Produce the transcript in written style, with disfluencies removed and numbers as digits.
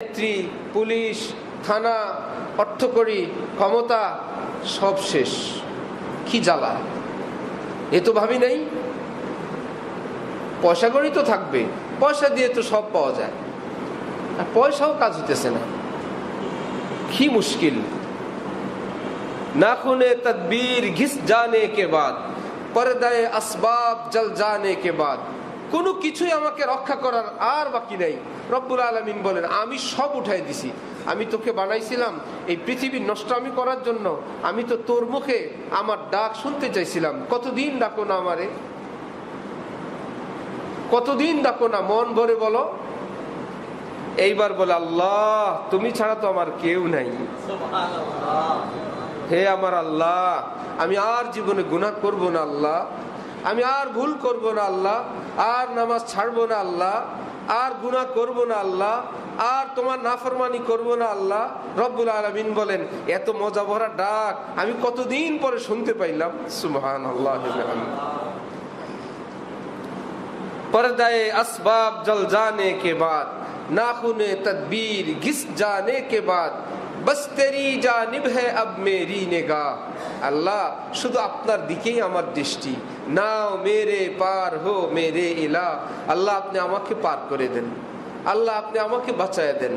নেত্রী, পুলিশ, থানা, অর্থকড়ি, ক্ষমতা সব শেষ। কি জ্বালা! এ তো ভাবি নাই পয়সা কড়ি তো থাকবে, পয়সা দিয়ে তো সব পাওয়া যায়, আর পয়সাও কাজ হইতেছে না। কি মুশকিল! नाखूने तदबीर घिस जाने के बाद, पर्दाए আসবাব जल जाने के बाद, কোনো কিছুই আমাকে রক্ষা করার আর বাকি নাই। রব্বুল আলামিন বলেন, আমি সব উঠাই দিছি। আমি তোকে বানাইছিলাম এই পৃথিবী নষ্ট আমি করার জন্য। আমি তো তোর মুখে আমার ডাক শুনতে চাইছিলাম। কতদিন ডাকো না আমারে, কতদিন ডাকো না, মন ভরে বলো। এইবার বলে, আল্লাহ তুমি ছাড়া তো আমার কেউ নাই। হে আমার আল্লাহ, আমি আর জীবনে গুনাহ করব না আল্লাহ, আমি আর ভুল করব না আল্লাহ, আর নামাজ ছাড়বো না আল্লাহ, আর গুনাহ করব না আল্লাহ, আর তোমার নাফরমানি করব না আল্লাহ। রব্বুল আলামিন বলেন, এত মজা ভরা ডাক আমি কতদিন পরে শুনতে পাইলাম। সুবহানাল্লাহ। पर्दाए আসবাব जल जाने के बाद, नाखूने तदबीर घिस जाने के बाद, बस तेरी जानिब है अब मेरी निगाह। আল্লাহ শুধু আপনার দিকেই আমার দৃষ্টি। নাও মেরে পার হো মেরে ইলাহ। আল্লাহ আপনি আমাকে পার করে দেন, আল্লাহ আপনি আমাকে বাঁচায় দেন।